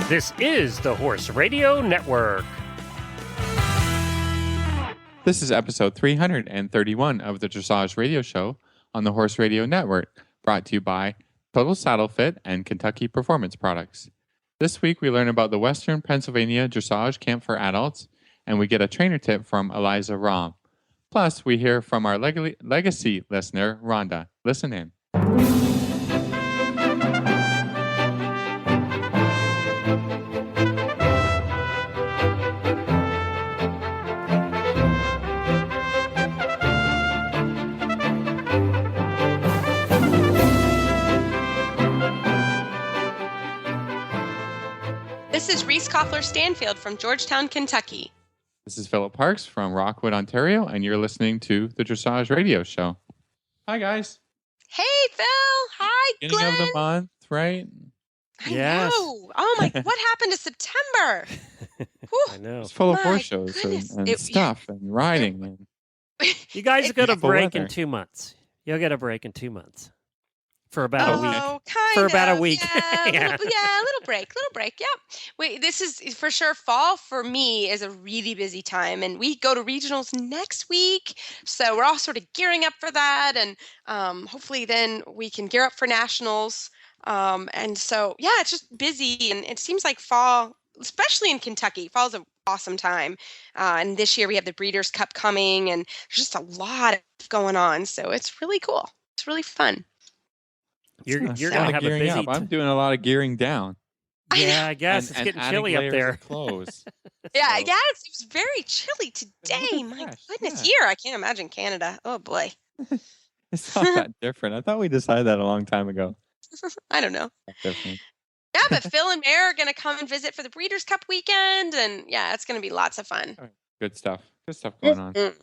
This is the Horse Radio Network. This is episode 331 of the Dressage Radio Show on the Horse Radio Network, brought to you by Total Saddle Fit and Kentucky Performance Products. This week we learn about the Western Pennsylvania Dressage Camp for Adults, and we get a trainer tip from Eliza Rahm. Plus, we hear from our legacy listener, Rhonda. Listen in. This is Reese Koffler-Stanfield from Georgetown, Kentucky. This is Philip Parks from Rockwood, Ontario, and you're listening to the Dressage Radio Show. Hi, guys. Hey, Phil. Hi, Beginning Glenn. of the month, right? I Yes. know. Oh, my. What happened to September? I know. It's full of My horse shows goodness. and stuff and riding. And You guys get a Beautiful break weather. in 2 months. You'll get a break in 2 months. For about a week. Oh, kind For about a of. week. Yeah, Yeah. a little break. Yep. Wait, this is for sure. Fall for me is a really busy time, and we go to regionals next week, so we're all sort of gearing up for that, and hopefully then we can gear up for nationals. And so yeah, it's just busy, and it seems like fall, especially in Kentucky, fall's an awesome time. And this year we have the Breeders' Cup coming, and there's just a lot going on, so it's really cool. It's really fun. You're a going lot to of have a gearing busy up. I'm doing a lot of gearing down. Yeah, I guess. It's and getting adding chilly up layers there. of clothes. Yeah, So- it was very chilly today. My gosh, goodness, yeah. here I can't imagine Canada. Oh boy, It's not that different. I thought we decided that a long time ago. I don't know. Not different. Yeah, but Phil and Mare are going to come and visit for the Breeders' Cup weekend, and yeah, it's going to be lots of fun. Good stuff. Good stuff going on. Mm.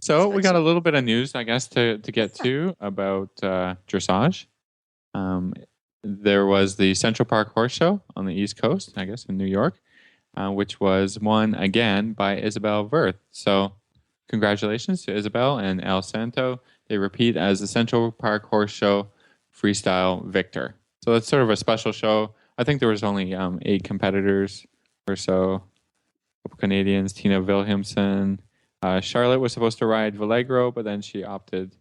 So we got a little bit of news, I guess, to get to about dressage. There was the Central Park Horse Show on the East Coast, I guess, in New York, which was won again by Isabel Wirth. So congratulations to Isabel and El Santo. They repeat as the Central Park Horse Show freestyle victor. So it's sort of a special show. I think there was only 8 competitors or so. A couple Canadians, Tina Williamson. Charlotte was supposed to ride Vallegro, but then she opted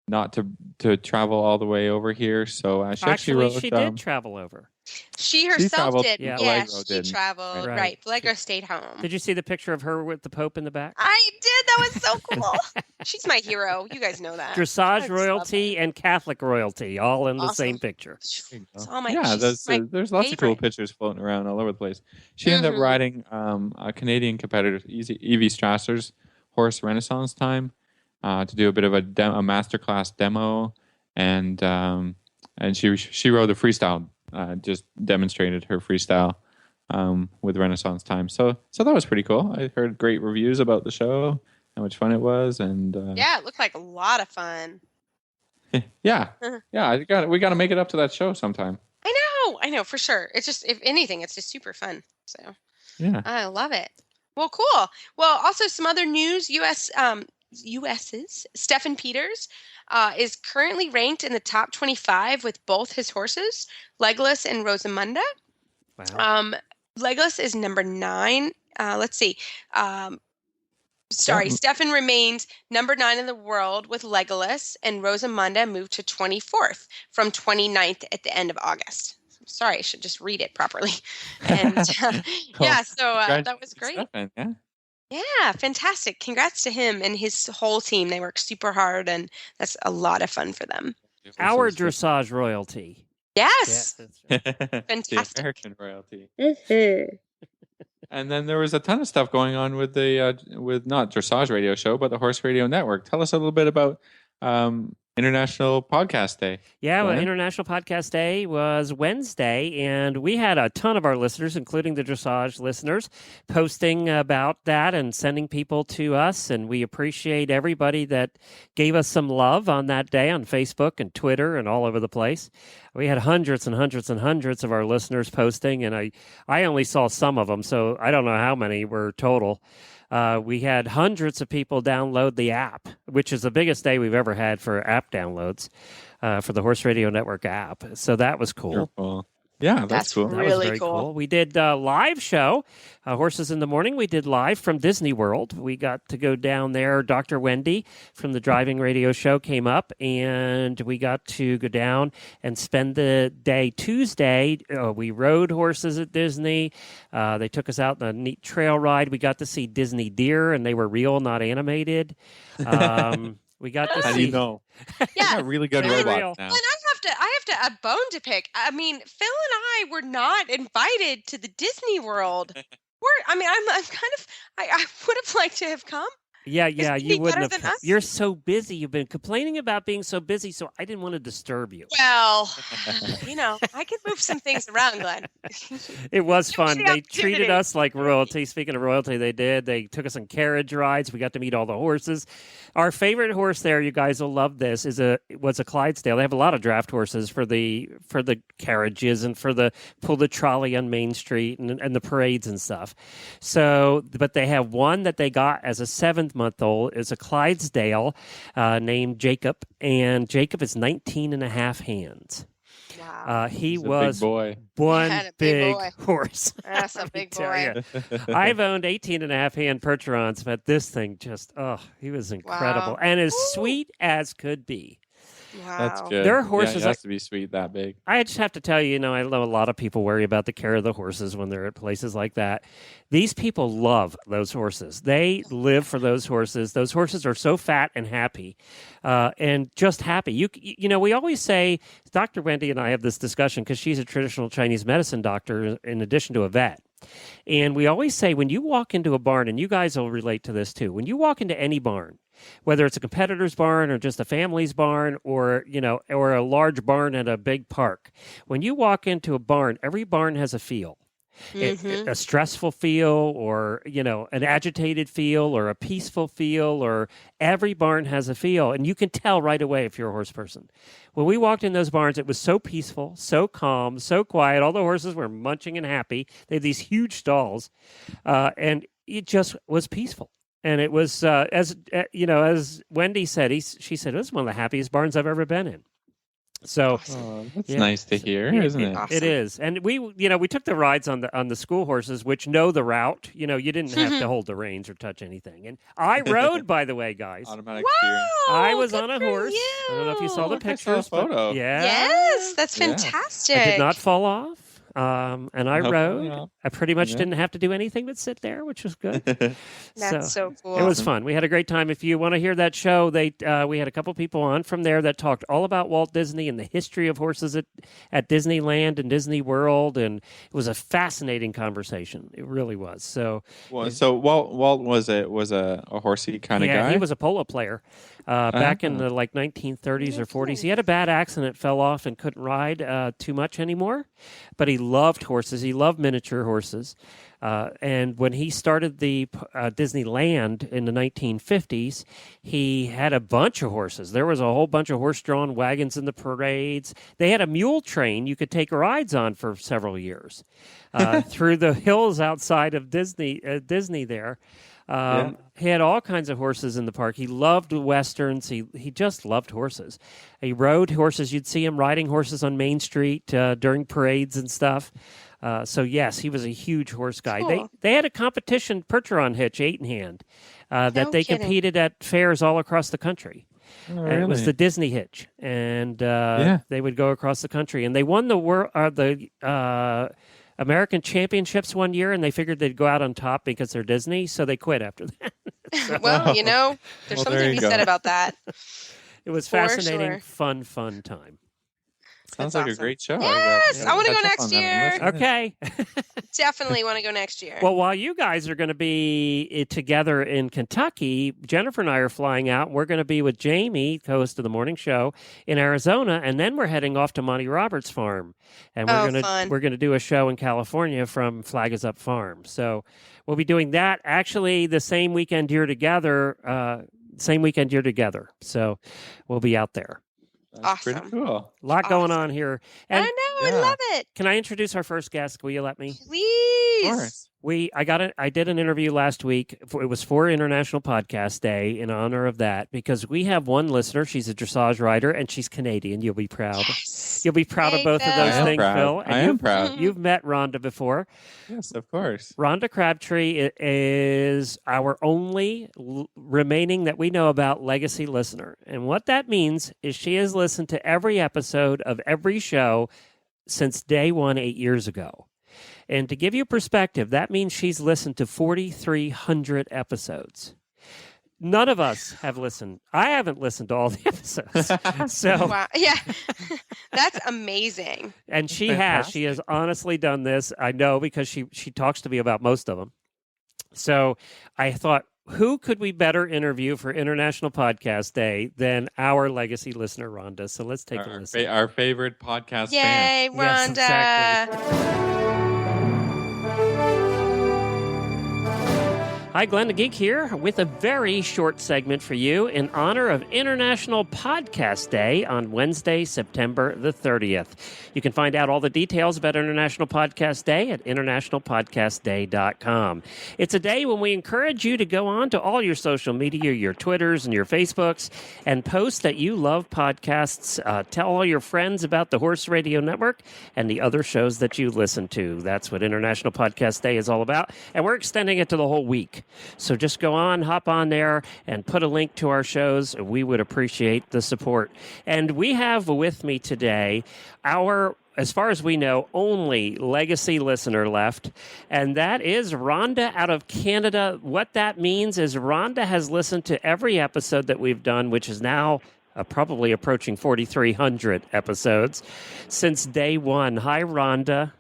not to travel all the way over here. So she Actually, wrote, she did travel over. She herself traveled, did. yeah. Yeah, Vallegro she didn't. traveled. Right. Right. Vallegro stayed home. Did you see the picture of her with the Pope in the back? I did. That was so cool. She's my hero. You guys know that. I Dressage just royalty and Catholic royalty all in the Awesome. same picture. It's all my, yeah, she's my there's lots of cool favorite. pictures floating around all over the place. She ended up Mhm. riding a Canadian competitor, Evie Strasser's horse Renaissance Time, to do a bit of a masterclass demo, and she rode the freestyle, just demonstrated her freestyle with Renaissance Time. So that was pretty cool. I heard great reviews about the show, how much fun it was, and Yeah, it looked like a lot of fun. yeah. We got to make it up to that show sometime. I know for sure. It's just, if anything, it's just super fun. So Yeah. I love it. Well, cool. Well, also some other news. US's Stephen Peters is currently ranked in the top 25 with both his horses, Legolas and Rosamunda. Wow. Legolas is number 9. Let's see. Yeah. Stefan remained number 9 in the world with Legolas, and Rosamunda moved to 24th from 29th at the end of August. Sorry, I should just read it properly. And yeah, so that was great. Stefan, yeah. Yeah, fantastic. Congrats to him and his whole team. They work super hard, and that's a lot of fun for them. Our dressage royalty. Yes. Yeah, that's right. Fantastic. The American royalty. And then there was a ton of stuff going on with the with not Dressage Radio Show, but the Horse Radio Network. Tell us a little bit about International Podcast Day. Yeah, well, Glenn? International Podcast Day was Wednesday, and we had a ton of our listeners, including the Dressage listeners, posting about that and sending people to us, and we appreciate everybody that gave us some love on that day on Facebook and Twitter and all over the place. We had hundreds and hundreds and hundreds of our listeners posting, and I only saw some of them, so I don't know how many were total. We had hundreds of people download the app, which is the biggest day we've ever had for app downloads for the Horse Radio Network app. So that was cool. Wonderful. Yeah, That's cool. That was really very cool. We did a live show, Horses in the Morning. We did live from Disney World. We got to go down there. Dr. Wendy from the Driving Radio Show came up, and we got to go down and spend the day Tuesday. We rode horses at Disney. They took us out on a neat trail ride. We got to see Disney deer, and they were real, not animated. We got to How see. do you know? Yeah. Got really good They're robots real. now. Well, and I have to a bone to pick. I mean, Phil and I were not invited to the Disney World. I'm kind of. I would have liked to have come. Yeah, Is he you wouldn't better have. than us? You're so busy. You've been complaining about being so busy, so I didn't want to disturb you. Well, I could move some things around, Glenn. It was Give me fun. the They treated opportunity. us like royalty. Speaking of royalty, they did. They took us on carriage rides. We got to meet all the horses. Our favorite horse there, you guys will love this, was a Clydesdale. They have a lot of draft horses for the carriages and for the pull the trolley on Main Street and the parades and stuff. So, but they have one that they got as a 7-month-old. Is a Clydesdale named Jacob, and Jacob is 19 and a half hands. Wow. He He's a was big boy. one Yeah, a big big boy. horse. That's a Let me big tell boy. ya. I've owned 18 and a half hand Percherons, but this thing just, he was incredible. Wow. And as Ooh. sweet as could be. Wow. That's good. There are Yeah, horses it like- has to be sweet that big. I just have to tell you, I know a lot of people worry about the care of the horses when they're at places like that. These people love those horses. They live for those horses. Those horses are so fat and happy, and just happy. We always say, Dr. Wendy and I have this discussion because she's a traditional Chinese medicine doctor in addition to a vet. And we always say when you walk into a barn, and you guys will relate to this too, when you walk into any barn, whether it's a competitor's barn or just a family's barn or a large barn at a big park, when you walk into a barn, every barn has a feel. A stressful feel or an agitated feel or a peaceful feel, or every barn has a feel, and you can tell right away if you're a horse person. When we walked in those barns, it was so peaceful, so calm, so quiet. All the horses were munching and happy. They had these huge stalls, and it just was peaceful. And it was as Wendy said, she said it was one of the happiest barns I've ever been in. So that's nice to hear, isn't it? Awesome. It is. And we took the rides on the school horses, which know the route. You didn't have to hold the reins or touch anything. And I rode, by the way, guys. Automatic Wow. I was good on a for horse. You. I don't know if you saw the I saw a pictures. But photo. yeah. Yes, that's Yeah. fantastic. I did not fall off. And I No rode. falling off. I pretty much Yeah. didn't have to do anything but sit there, which was good. That's so cool. It was fun. We had a great time. If you want to hear that show, we had a couple people on from there that talked all about Walt Disney and the history of horses at Disneyland and Disney World, and it was a fascinating conversation. It really was. So, So Walt was a horsey kind of yeah, guy. he was a polo player back in the 1930s or 40s. He had a bad accident, fell off, and couldn't ride too much anymore. But he loved horses. He loved miniature horses. And when he started the Disneyland in the 1950s, he had a bunch of horses. There was a whole bunch of horse-drawn wagons in the parades. They had a mule train you could take rides on for several years through the hills outside of Disney there. He had all kinds of horses in the park. He loved westerns. He just loved horses. He rode horses. You'd see him riding horses on Main Street during parades and stuff. So yes, he was a huge horse guy. Cool. They had a competition Percheron hitch 8-in-hand that No they kidding. competed at fairs all across the country. Oh, And it was really? the Disney hitch, and Yeah. they would go across the country, and they won the American Championships one year, and they figured they'd go out on top because they're Disney, so they quit after that. Well, there's Well, something there to you be said go. about that. It was For fascinating, sure. fun time. Sounds That's like a awesome. great show. Yes, I wanna go catch up next on that and year. listen in. Okay. Definitely want to go next year. Well, while you guys are going to be together in Kentucky, Jennifer and I are flying out. We're going to be with Jamie, host of the morning show, in Arizona, and then we're heading off to Monty Roberts' farm, and Fun. we're going to do a show in California from Flag Is Up Farm. So we'll be doing that actually the same weekend you're together. So we'll be out there. That's pretty Awesome. cool. A lot going Awesome. on here. I And know. I love it. Can I introduce our first guest? Will you let me? Please. Of course. I did an interview last week. It was for International Podcast Day in honor of that because we have one listener. She's a dressage rider and she's Canadian. You'll be proud. Yes. You'll be proud of Hey, both of Phil. those I am things, proud. Phil. And I am proud. You've met Rhonda before. Yes, of course. Rhonda Crabtree is our only remaining that we know about legacy listener. And what that means is she has listened to every episode of every show since day one 8 years ago. And to give you perspective, that means she's listened to 4,300 episodes. None of us have listened. I haven't listened to all the episodes. So, Wow. Yeah. That's amazing. and she Fantastic. has honestly done this. I know because she talks to me about most of them. So I thought, who could we better interview for International Podcast Day than our legacy listener, Rhonda? So let's take a listen. Our favorite podcast fan. Yay, Yes, Rhonda. exactly. Hi, Glenn the Geek here with a very short segment for you in honor of International Podcast Day on Wednesday, September the 30th. You can find out all the details about International Podcast Day at internationalpodcastday.com. It's a day when we encourage you to go on to all your social media, your Twitters and your Facebooks, and post that you love podcasts. Tell all your friends about the Horse Radio Network and the other shows that you listen to. That's what International Podcast Day is all about, and we're extending it to the whole week. So just go on, hop on there, and put a link to our shows. We would appreciate the support. And we have with me today our, as far as we know, only legacy listener left, and that is Rhonda out of Canada. What that means is Rhonda has listened to every episode that we've done, which is now probably approaching 4,300 episodes, since day one. Hi, Rhonda.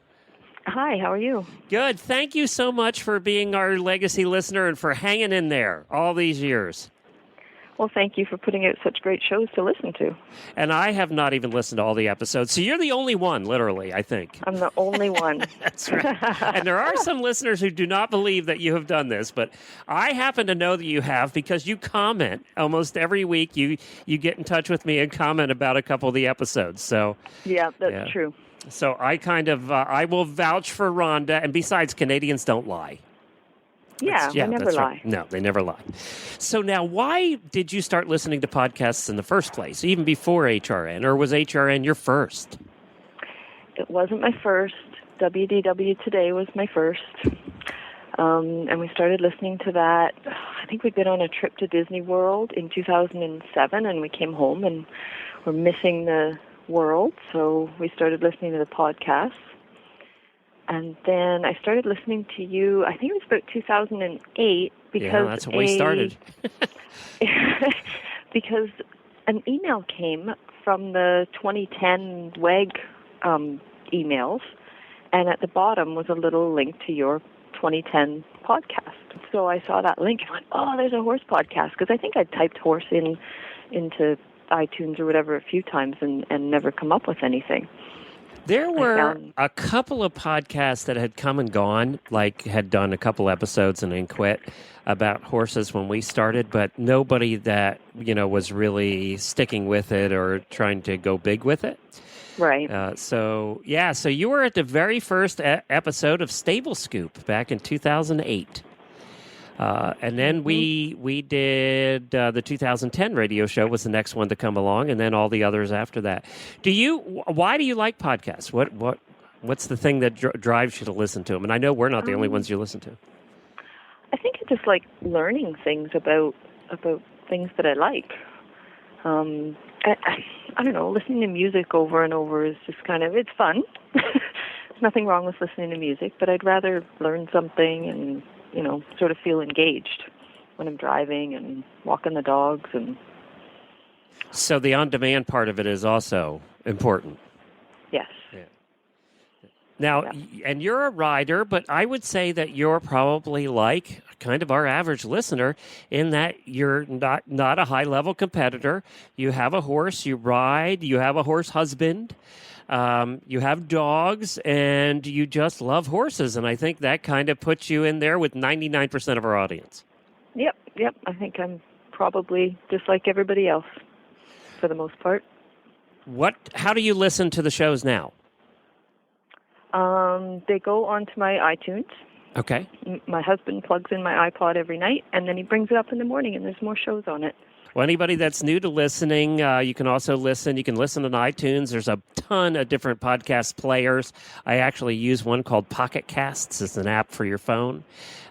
Hi, how are you? Good. Thank you so much for being our legacy listener and for hanging in there all these years. Well, thank you for putting out such great shows to listen to. And I have not even listened to all the episodes. So you're the only one, literally, I think. I'm the only one. That's right. And there are some listeners who do not believe that you have done this, but I happen to know that you have because you comment almost every week. You get in touch with me and comment about a couple of the episodes. So Yeah, that's true. So I kind of, I will vouch for Rhonda. And besides, Canadians don't lie. Yeah, I never that's lie. right. No, they never lie. So now, why did you start listening to podcasts in the first place, even before HRN, or was HRN your first? It wasn't my first. WDW Today was my first. And we started listening to that. I think we'd been on a trip to Disney World in 2007, and we came home and were missing the world, so we started listening to the podcasts. And then I started listening to you, I think it was about 2008, because that's when we started. because an email came from the 2010 WAG emails, and at the bottom was a little link to your 2010 podcast. So I saw that link and went, oh, there's a horse podcast, because I think I'd typed horse into iTunes or whatever a few times and never come up with anything. There were a couple of podcasts that had come and gone, like had done a couple episodes and then quit about horses when we started, but nobody that, was really sticking with it or trying to go big with it. Right. So you were at the very first episode of Stable Scoop back in 2008. And then we did the 2010 radio show was the next one to come along, and then all the others after that. Why do you like podcasts? What's the thing that drives you to listen to them? And I know we're not the only ones you listen to. I think I just like learning things about things that I like. I don't know, listening to music over and over is just it's fun. There's nothing wrong with listening to music, but I'd rather learn something and sort of feel engaged when I'm driving and walking the dogs. And so the on-demand part of it is also important. Yes. Yeah. Now, and you're a rider, but I would say that you're probably like kind of our average listener in that you're not a high-level competitor. You have a horse, you ride, you have a horse husband. You have dogs, and you just love horses, and I think that kind of puts you in there with 99% of our audience. Yep. I think I'm probably just like everybody else, for the most part. How do you listen to the shows now? They go onto my iTunes. Okay. My husband plugs in my iPod every night, and then he brings it up in the morning, and there's more shows on it. Well, anybody that's new to listening, you can also listen. You can listen on iTunes. There's a ton of different podcast players. I actually use one called Pocket Casts. It's an app for your phone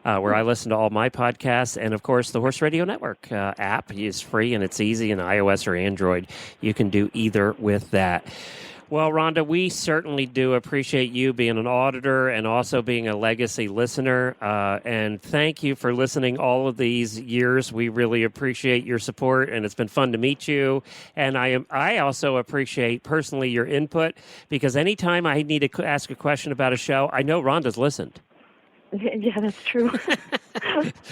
where I listen to all my podcasts. And, of course, the Horse Radio Network app is free, and it's easy in iOS or Android. You can do either with that. Well, Rhonda, we certainly do appreciate you being an auditor and also being a legacy listener. And thank you for listening all of these years. We really appreciate your support, and it's been fun to meet you. And I also appreciate personally your input, because anytime I need to ask a question about a show, I know Rhonda's listened. Yeah, that's true.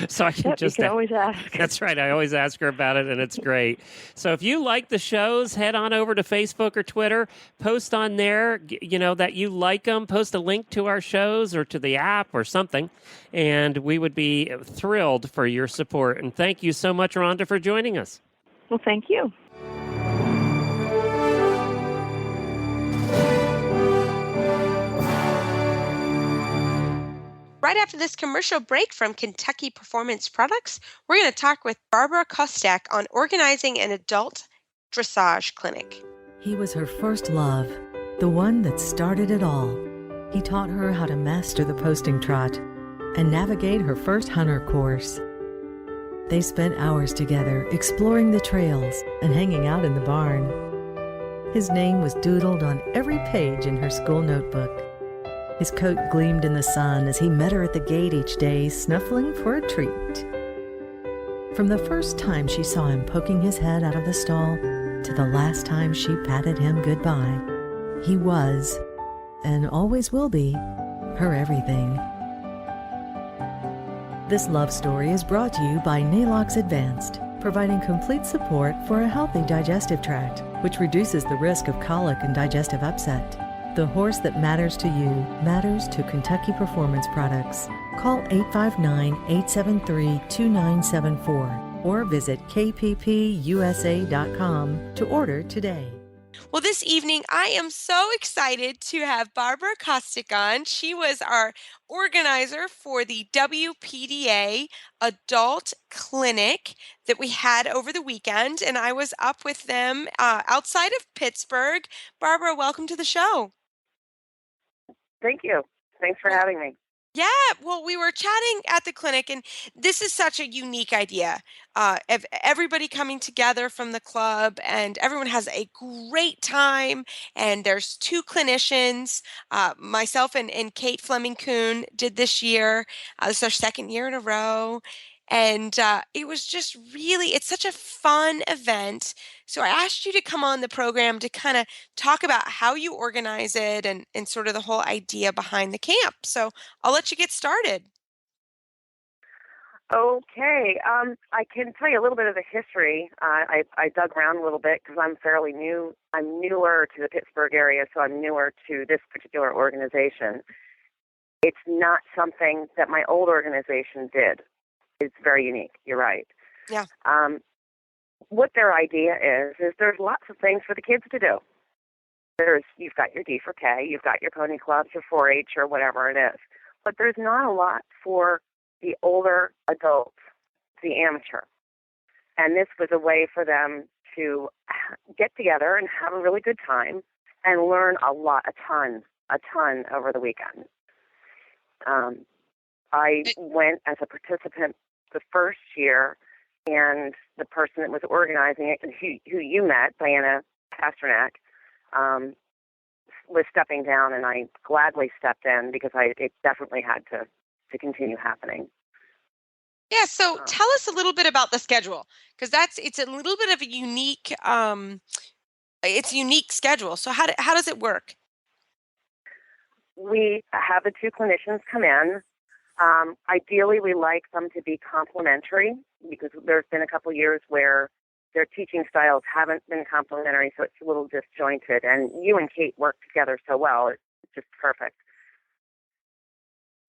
So I can you can always ask. That's right. I always ask her about it, and it's great. So if you like the shows, head on over to Facebook or Twitter, post on there, that you like them, post a link to our shows or to the app or something, and we would be thrilled for your support. And thank you so much, Rhonda, for joining us. Well, thank you. Right after this commercial break from Kentucky Performance Products, we're going to talk with Barbara Kostek on organizing an adult dressage clinic. He was her first love, the one that started it all. He taught her how to master the posting trot and navigate her first hunter course. They spent hours together exploring the trails and hanging out in the barn. His name was doodled on every page in her school notebook. His coat gleamed in the sun as he met her at the gate each day, snuffling for a treat. From the first time she saw him poking his head out of the stall to the last time she patted him goodbye, he was, and always will be, her everything. This love story is brought to you by Nalox Advanced, providing complete support for a healthy digestive tract, which reduces the risk of colic and digestive upset. The horse that matters to you matters to Kentucky Performance Products. Call 859-873-2974 or visit kppusa.com to order today. Well, this evening, I am so excited to have Barbara Kostek on. She was our organizer for the WPDA Adult Clinic that we had over the weekend, and I was up with them outside of Pittsburgh. Barbara, welcome to the show. Thank you. Thanks for having me. Yeah, well, we were chatting at the clinic, and this is such a unique idea of everybody coming together from the club, and everyone has a great time. And there's two clinicians, myself and Kate Fleming-Kuhn did this year. This is our second year in a row. And it was just really, it's such a fun event. So I asked you to come on the program to kind of talk about how you organize it and sort of the whole idea behind the camp. So I'll let you get started. Okay. I can tell you a little bit of the history. I dug around a little bit because I'm fairly new. I'm newer to the Pittsburgh area, so I'm newer to this particular organization. It's not something that my old organization did. It's very unique. You're right. Yeah. What their idea is there's lots of things for the kids to do. You've got your D for K, you've got your pony clubs, your 4-H, or whatever it is. But there's not a lot for the older adults, the amateur. And this was a way for them to get together and have a really good time and learn a ton over the weekend. I went as a participant the first year, and the person that was organizing it, who you met, Diana Pasternak, was stepping down, and I gladly stepped in because it definitely had to continue happening. Yeah, so tell us a little bit about the schedule, because it's a little bit of a unique schedule. So how does it work? We have the two clinicians come in. Ideally, we like them to be complementary because there's been a couple years where their teaching styles haven't been complementary, so it's a little disjointed. And you and Kate work together so well; it's just perfect.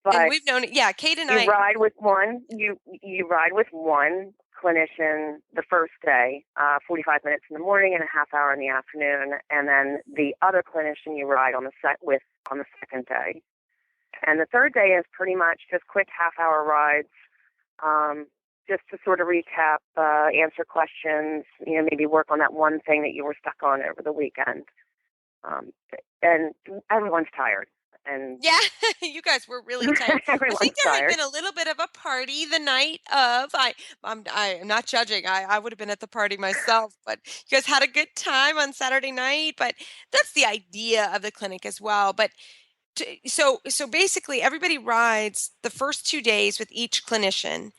But and we've known it. Yeah, Kate and I ride with one. You ride with one clinician the first day, 45 minutes in the morning and a half hour in the afternoon, and then the other clinician you ride on the second day. And the third day is pretty much just quick half-hour rides, just to sort of recap, answer questions, maybe work on that one thing that you were stuck on over the weekend. And everyone's tired. And Yeah, you guys were really tired. I everyone's think there had tired. been a little bit of a party the night of. I'm not judging. I would have been at the party myself, but you guys had a good time on Saturday night. But that's the idea of the clinic as well. But so basically, everybody rides the first 2 days with each clinician,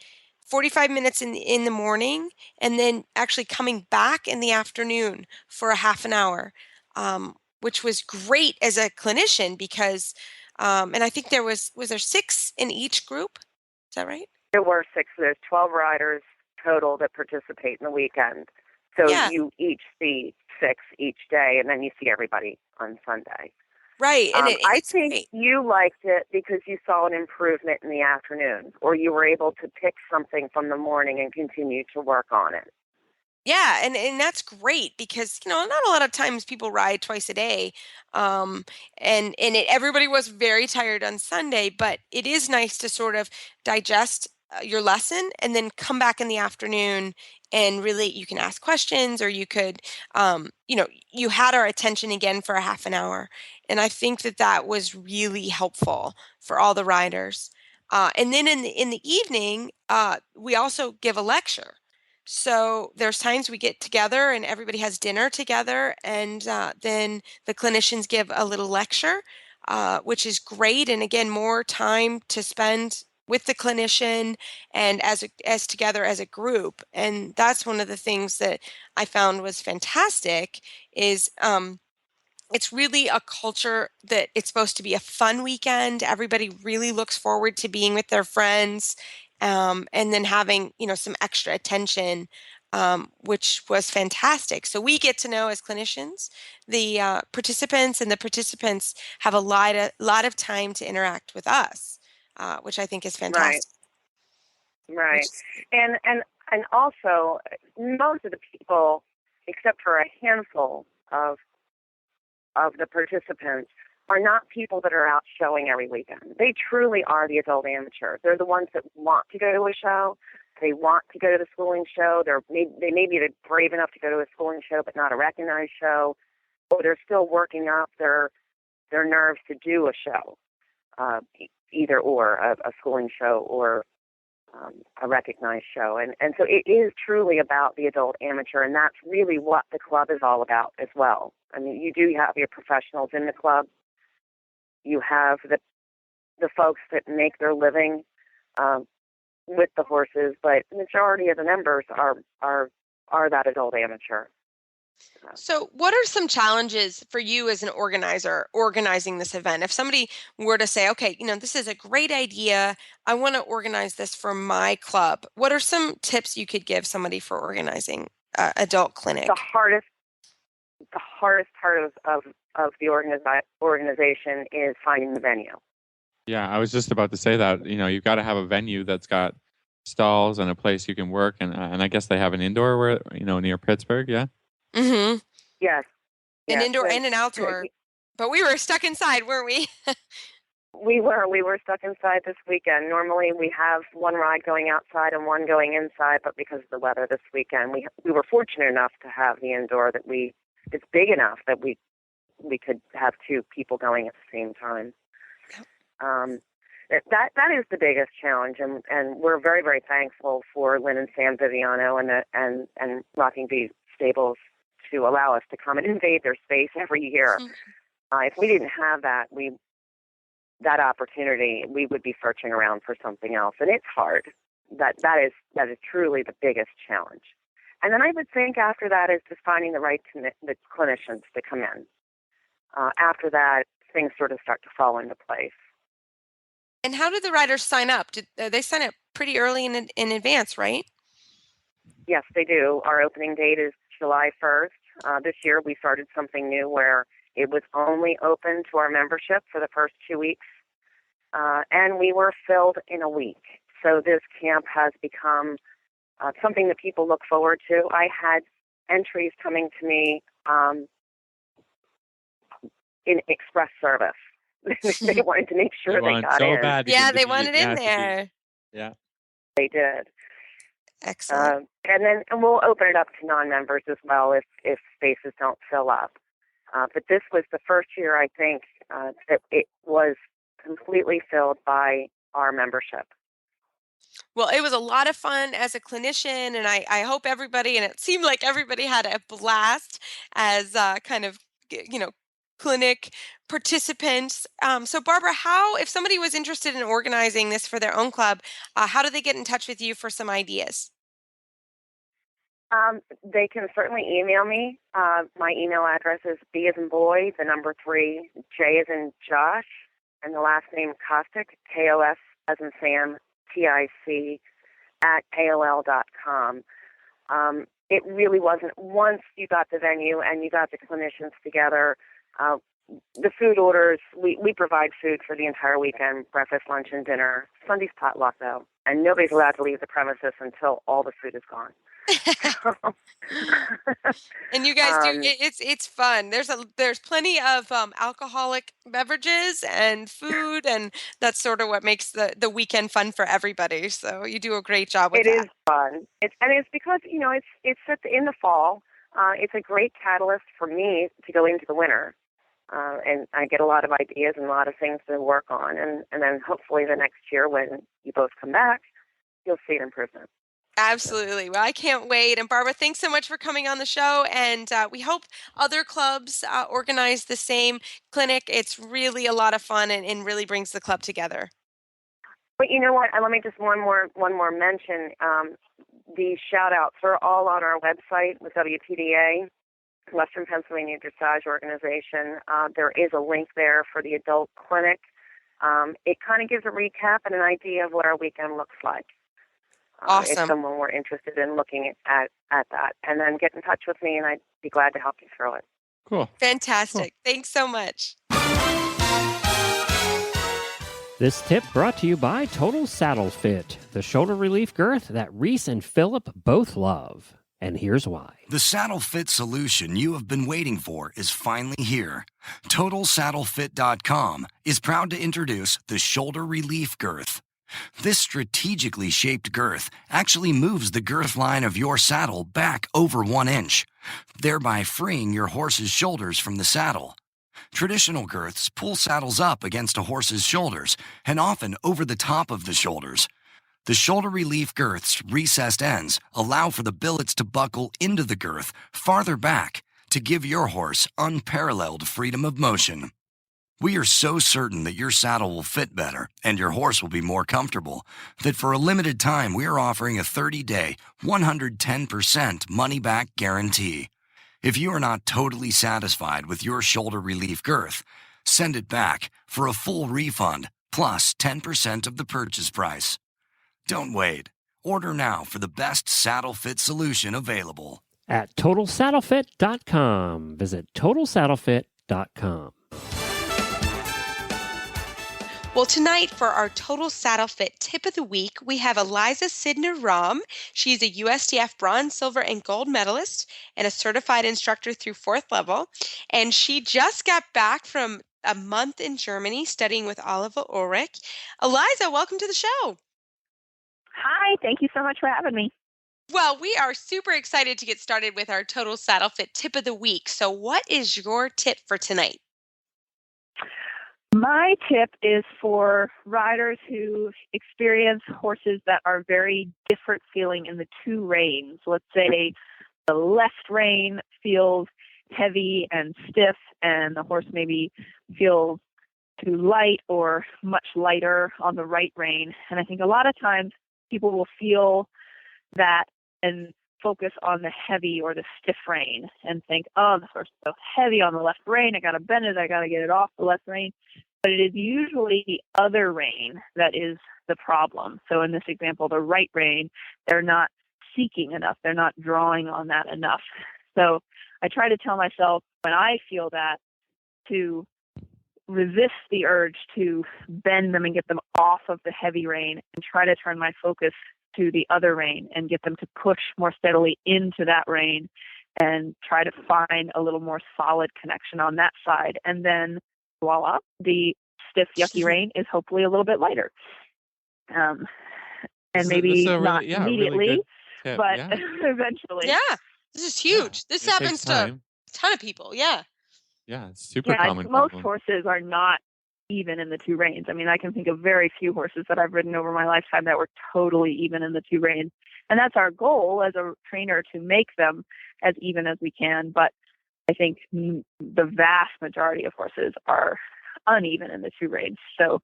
45 minutes in the morning, and then actually coming back in the afternoon for a half an hour, which was great as a clinician because, and I think was there 6 in each group? Is that right? There were 6. There's 12 riders total that participate in the weekend. So Yeah. you each see 6 each day, and then you see everybody on Sunday. Right, and I it's think great. you liked it because you saw an improvement in the afternoon, or you were able to pick something from the morning and continue to work on it. Yeah, and that's great because not a lot of times people ride twice a day, everybody was very tired on Sunday, but it is nice to sort of digest your lesson and then come back in the afternoon and really you can ask questions or you could, you had our attention again for a half an hour, and I think that was really helpful for all the riders. And then in the evening, we also give a lecture. So there's times we get together and everybody has dinner together, and then the clinicians give a little lecture, which is great. And again, more time to spend with the clinician and as together as a group. And that's one of the things that I found was fantastic. Is It's really a culture that it's supposed to be a fun weekend. Everybody really looks forward to being with their friends, and then having, some extra attention, which was fantastic. So we get to know as clinicians the participants, and the participants have a lot of time to interact with us, which I think is Right, fantastic. right. Which is, And also, most of the people, except for a handful of the participants, are not people that are out showing every weekend. They truly are the adult amateur. They're the ones that want to go to a show. They want to go to the schooling show. They may be brave enough to go to a schooling show, but not a recognized show. Or they're still working up their nerves to do a show, either or, a schooling show or a recognized show. And so it is truly about the adult amateur, and that's really what the club is all about as well. I mean, you do have your professionals in the club. You have the folks that make their living with the horses, but the majority of the members are that adult amateur. so what are some challenges for you as an organizer organizing this event? If somebody were to say, okay, this is a great idea, I want to organize this for my club. What are some tips you could give somebody for organizing adult The clinic? hardest part of the organization is finding the venue. Yeah, I was just about to say that. You've got to have a venue that's got stalls and a place you can work, and I guess they have an indoor where near Pittsburgh. Yeah. Mm-hmm. Yes, An yes. indoor and an outdoor. But we were stuck inside, weren't we? We were stuck inside this weekend. Normally we have one ride going outside and one going inside, but because of the weather this weekend, we were fortunate enough to have the indoor it's big enough that we could have 2 people going at the same time. That is the biggest challenge, and we're very, very thankful for Lynn and Sam Viviano and Rocking Bee Stables to allow us to come and invade their space every year. If we didn't have that opportunity, we would be searching around for something else, and it's hard. That is truly the biggest challenge. And then I would think after that is just finding the right the clinicians to come in. After that, things sort of start to fall into place. And how did the riders sign up? Did they sign up pretty early in advance, right? Yes, they do. Our opening date is July 1st. This year we started something new where it was only open to our membership for the first 2 weeks, and we were filled in a week. So this camp has become something that people look forward to. I had entries coming to me in express service. They wanted to make sure they got so in. bad. Yeah, they want it in there. Yeah. They did. Excellent. And we'll open it up to non-members as well if spaces don't fill up. But this was the first year, I think, that it was completely filled by our membership. Well, it was a lot of fun as a clinician, and I hope everybody, and it seemed like everybody had a blast as kind of, clinic participants. So, Barbara, if somebody was interested in organizing this for their own club, how do they get in touch with you for some ideas? They can certainly email me. My email address is B as in boy, the number 3, J as in Josh, and the last name Kostick, KOS as in Sam, TIC, at AOL.com. It really wasn't, once you got the venue and you got the clinicians together, the food orders, we provide food for the entire weekend, breakfast, lunch, and dinner. Sunday's potluck, though, and nobody's allowed to leave the premises until all the food is gone. And you guys do it's fun. There's plenty of alcoholic beverages and food, and that's sort of what makes the weekend fun for everybody. So you do a great job with that. It is fun. It's because it's in the fall. It's a great catalyst for me to go into the winter, and I get a lot of ideas and a lot of things to work on, and then hopefully the next year when you both come back, you'll see an improvement. Absolutely. Well, I can't wait. And Barbara, thanks so much for coming on the show. And we hope other clubs organize the same clinic. It's really a lot of fun and really brings the club together. But you know what? Let me just one more mention. The shout outs are all on our website with WPDA, Western Pennsylvania Dressage Organization. There is a link there for the adult clinic. It kind of gives a recap and an idea of what our weekend looks like. Awesome. If someone were interested in looking at that. And then get in touch with me, and I'd be glad to help you through it. Cool. Fantastic. Cool. Thanks so much. This tip brought to you by Total Saddle Fit, the shoulder relief girth that Reese and Philip both love. And here's why. The saddle fit solution you have been waiting for is finally here. TotalSaddleFit.com is proud to introduce the shoulder relief girth. This strategically shaped girth actually moves the girth line of your saddle back over 1 inch, thereby freeing your horse's shoulders from the saddle. Traditional girths pull saddles up against a horse's shoulders and often over the top of the shoulders. The shoulder relief girth's recessed ends allow for the billets to buckle into the girth farther back to give your horse unparalleled freedom of motion. We are so certain that your saddle will fit better and your horse will be more comfortable that for a limited time we are offering a 30-day, 110% money-back guarantee. If you are not totally satisfied with your shoulder relief girth, send it back for a full refund plus 10% of the purchase price. Don't wait. Order now for the best saddle fit solution available. At TotalSaddleFit.com. Visit TotalSaddleFit.com. Well, tonight for our Total Saddle Fit Tip of the Week, we have Eliza Sidner-Rom. She's a USDF bronze, silver, and gold medalist and a certified instructor through 4th level. And she just got back from a month in Germany studying with Oliver Ulrich. Eliza, welcome to the show. Hi, thank you so much for having me. Well, we are super excited to get started with our Total Saddle Fit Tip of the Week. So what is your tip for tonight? My tip is for riders who experience horses that are very different feeling in the 2 reins. Let's say the left rein feels heavy and stiff, and the horse maybe feels too light or much lighter on the right rein. And I think a lot of times people will feel that and focus on the heavy or the stiff rein and think, oh, the horse is so heavy on the left rein, I got to bend it, I got to get it off the left rein. But it is usually the other rein that is the problem. So in this example, the right rein, they're not seeking enough. They're not drawing on that enough. So I try to tell myself when I feel that to resist the urge to bend them and get them off of the heavy rein and try to turn my focus to the other rein and get them to push more steadily into that rein and try to find a little more solid connection on that side. And then voila, the stiff, yucky rein is hopefully a little bit lighter. And maybe not immediately, really tip. but Yeah. eventually. Yeah, this is huge. This happens to a ton of people. Yeah. Yeah, it's super common most problem. horses are not even in the two reins. I mean, I can think of very few horses that I've ridden over my lifetime that were totally even in the two reins. And that's our goal as a trainer, to make them as even as we can. But I think the vast majority of horses are uneven in the two reins. So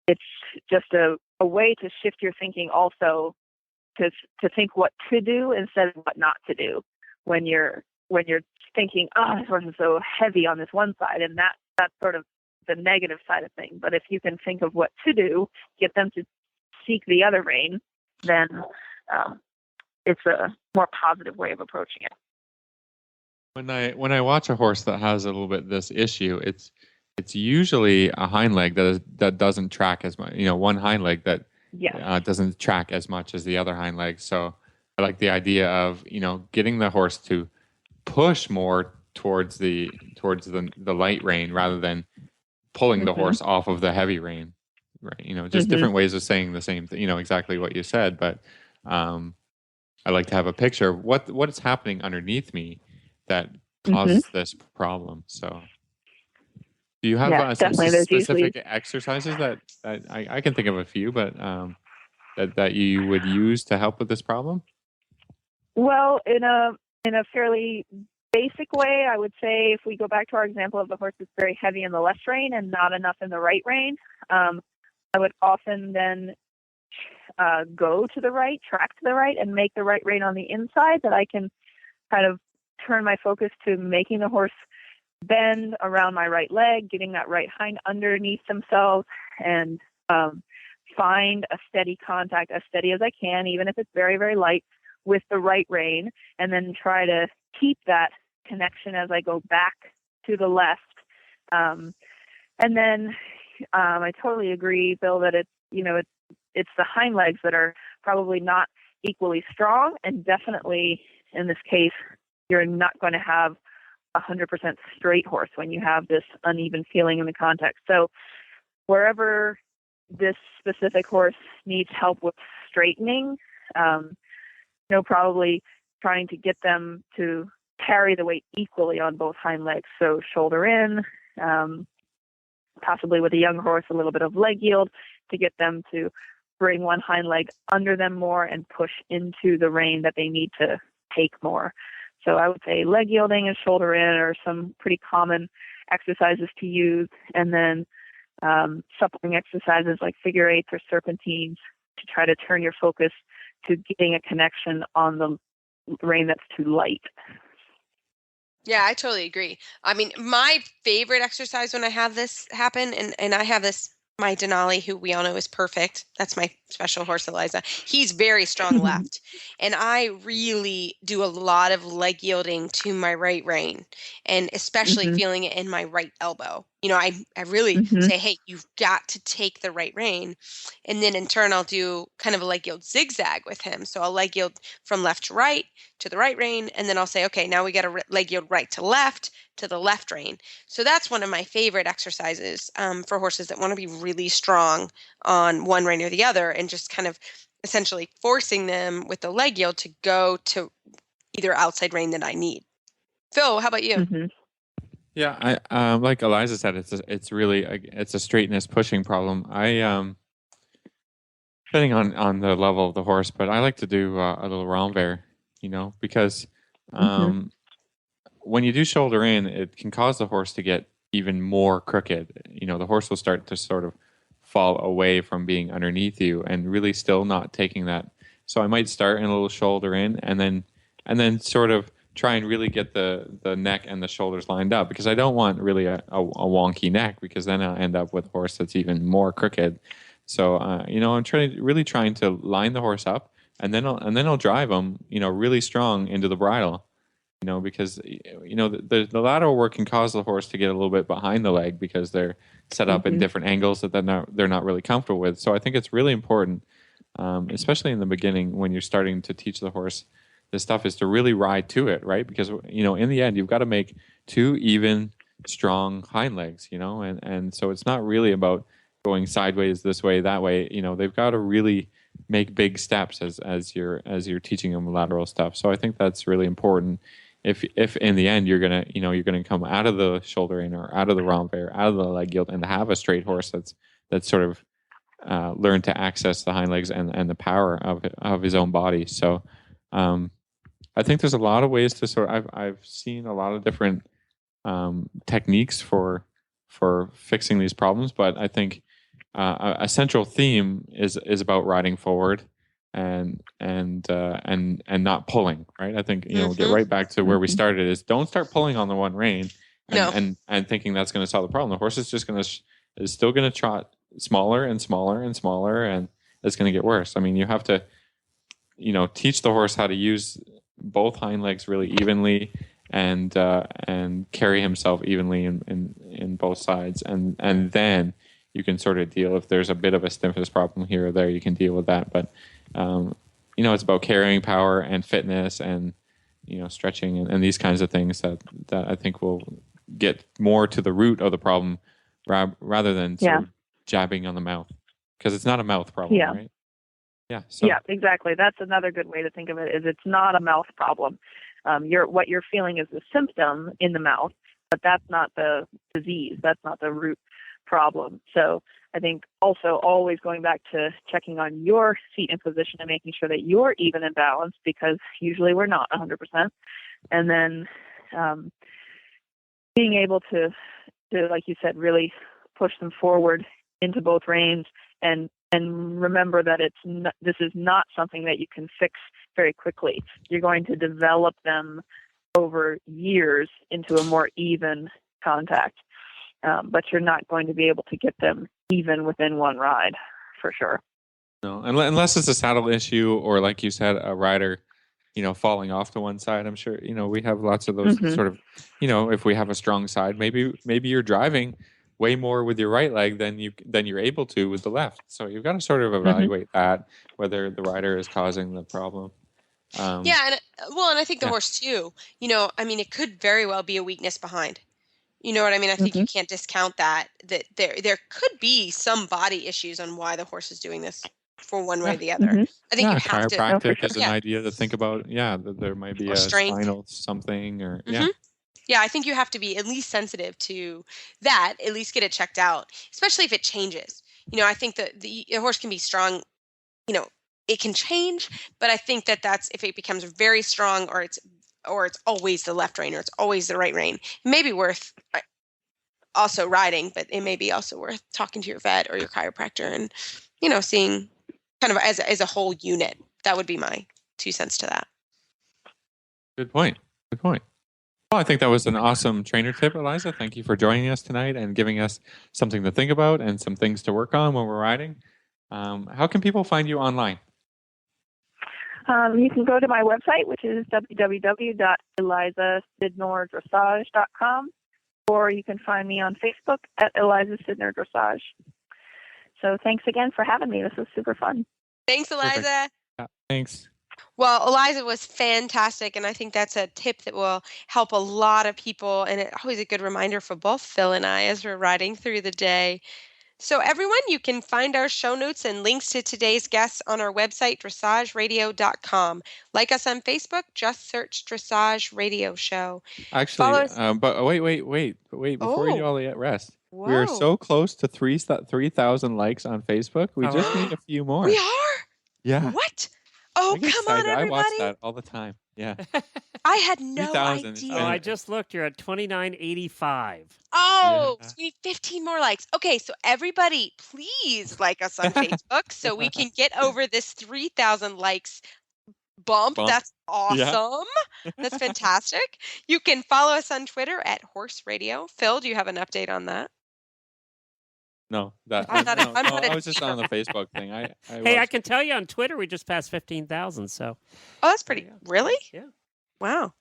it's just a way to shift your thinking also to think what to do instead of what not to do when you're thinking, oh, this horse is so heavy on this one side, and that's sort of the negative side of things. But if you can think of what to do, get them to seek the other rein, then it's a more positive way of approaching it. When I watch a horse that has a little bit this issue, it's usually a hind leg that doesn't track as much. One hind leg that doesn't track as much as the other hind leg. So I like the idea of getting the horse to push more towards the light rein rather than pulling the horse off of the heavy rein. Right? Just different ways of saying the same thing. Exactly what you said, but I like to have a picture of what is happening underneath me that causes this problem. So, do you have some specific exercises that I can think of a few, but that you would use to help with this problem? Well, in a fairly basic way, I would say if we go back to our example of the horse that's very heavy in the left rein and not enough in the right rein, I would often then go to the right, track to the right, and make the right rein on the inside, that I can kind of turn my focus to making the horse bend around my right leg, getting that right hind underneath themselves, and find a steady contact, as steady as I can, even if it's very, very light, with the right rein, and then try to keep that connection as I go back to the left. And then I totally agree, Bill, that it's the hind legs that are probably not equally strong, and definitely in this case, you're not going to have 100% straight horse when you have this uneven feeling in the context. So wherever this specific horse needs help with straightening, probably trying to get them to carry the weight equally on both hind legs. So shoulder in, possibly with a young horse, a little bit of leg yield to get them to bring one hind leg under them more and push into the rein that they need to take more. So I would say leg yielding and shoulder in are some pretty common exercises to use. And then suppling exercises like figure eights or serpentines to try to turn your focus to getting a connection on the rein that's too light. Yeah, I totally agree. I mean, my favorite exercise when I have this happen, and I have this, my Denali, who we all know is perfect. That's my special horse, Eliza. He's very strong left. And I really do a lot of leg yielding to my right rein, and especially feeling it in my right elbow. I really say, hey, you've got to take the right rein. And then in turn, I'll do kind of a leg yield zigzag with him. So I'll leg yield from left to right to the right rein. And then I'll say, okay, now we got to leg yield right to the left rein. So that's one of my favorite exercises for horses that want to be really strong on one rein or the other, and just kind of essentially forcing them with the leg yield to go to either outside rein that I need. Phil, how about you? Yeah, I like Eliza said, it's really it's a straightness pushing problem. I depending on the level of the horse, but I like to do a little renvers, because when you do shoulder in, it can cause the horse to get even more crooked. The horse will start to sort of fall away from being underneath you and really still not taking that. So I might start in a little shoulder in, and then sort of try and really get the neck and the shoulders lined up, because I don't want really a wonky neck, because then I'll end up with a horse that's even more crooked. So I'm really trying to line the horse up, and then I'll drive them really strong into the bridle, because the lateral work can cause the horse to get a little bit behind the leg because they're set up in different angles that they're not really comfortable with. So I think it's really important especially in the beginning when you're starting to teach the horse this stuff, is to really ride to it, right? Because in the end, you've got to make two even, strong hind legs, and so it's not really about going sideways this way, that way. They've got to really make big steps as you're teaching them lateral stuff. So I think that's really important. If in the end you're gonna come out of the shoulder rein or out of the rompe or out of the leg yield and have a straight horse that's sort of learned to access the hind legs and the power of his own body. So I think there's a lot of ways to I've seen a lot of different techniques for fixing these problems, but I think a central theme is about riding forward and not pulling, right? I think get right back to where we started, is don't start pulling on the one rein and thinking that's going to solve the problem. The horse is just is still going to trot smaller and smaller and smaller, and it's going to get worse. I mean, you have to teach the horse how to use both hind legs really evenly and carry himself evenly in both sides, and then you can sort of deal if there's a bit of a stiffness problem here or there. You can deal with that, but it's about carrying power and fitness and stretching and these kinds of things that I think will get more to the root of the problem rather than sort of jabbing on the mouth, because it's not a mouth problem, right? Yeah. So. Yeah, exactly. That's another good way to think of it. Is it's not a mouth problem. What you're feeling is the symptom in the mouth, but that's not the disease. That's not the root problem. So I think also always going back to checking on your seat and position and making sure that you're even and balanced, because usually we're not 100%. And then being able to, like you said, really push them forward into both reins and remember that this is not something that you can fix very quickly. You're going to develop them over years into a more even contact. But you're not going to be able to get them even within one ride, for sure. No, unless it's a saddle issue or, like you said, a rider, falling off to one side. I'm sure, we have lots of those sort of, if we have a strong side, maybe you're driving way more with your right leg than you're able to with the left. So you've got to sort of evaluate that, whether the rider is causing the problem. And I think the horse too. It could very well be a weakness behind. You know what I mean? I think you can't discount that there could be some body issues on why the horse is doing this for one way or the other. I think you have to. Chiropractic is an idea to think about. Yeah, that there might be a spinal something or Yeah, I think you have to be at least sensitive to that, at least get it checked out, especially if it changes. I think that the horse can be strong, it can change, but I think that's if it becomes very strong or it's always the left rein or it's always the right rein, it may be worth also riding, but it may be also worth talking to your vet or your chiropractor and, seeing kind of as a whole unit. That would be my 2 cents to that. Good point. Well, I think that was an awesome trainer tip, Eliza. Thank you for joining us tonight and giving us something to think about and some things to work on when we're riding. How can people find you online? You can go to my website, which is www.elizasidnordressage.com, or you can find me on Facebook at Eliza Sidner Dressage. So thanks again for having me. This was super fun. Thanks, Eliza. Yeah, thanks. Well, Eliza was fantastic, and I think that's a tip that will help a lot of people, and it's always a good reminder for both Phil and I as we're riding through the day. So everyone, you can find our show notes and links to today's guests on our website, dressageradio.com. Like us on Facebook, just search Dressage Radio Show. Actually, but wait. Before you all rest, we are so close to 3,000 likes on Facebook. We just need a few more. We are? Yeah. What? Oh, come on, everybody. I watch that all the time. Yeah. I had no idea. Oh, I just looked. You're at 2985. Oh, so we need 15 more likes. Okay, so everybody, please like us on Facebook so we can get over this 3,000 likes bump. That's awesome. Yeah. That's fantastic. You can follow us on Twitter at Horse Radio. Phil, do you have an update on that? No, I was just on the Facebook thing. I can tell you on Twitter we just passed 15,000. So, that's pretty. Really? Yeah. Wow.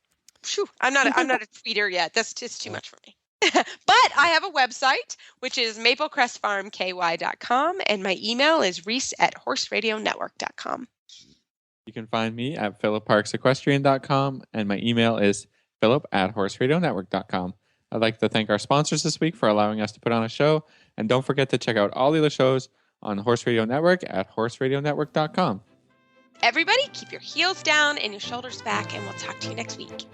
Whew. I'm not a tweeter yet. That's just too much for me. But I have a website, which is maplecrestfarmky.com, and my email is reese@horseradionetwork.com. You can find me at philipparksequestrian.com, and my email is philip@horseradionetwork.com. I'd like to thank our sponsors this week for allowing us to put on a show, and don't forget to check out all the other shows on Horse Radio Network at horseradionetwork.com. Everybody, keep your heels down and your shoulders back, and we'll talk to you next week.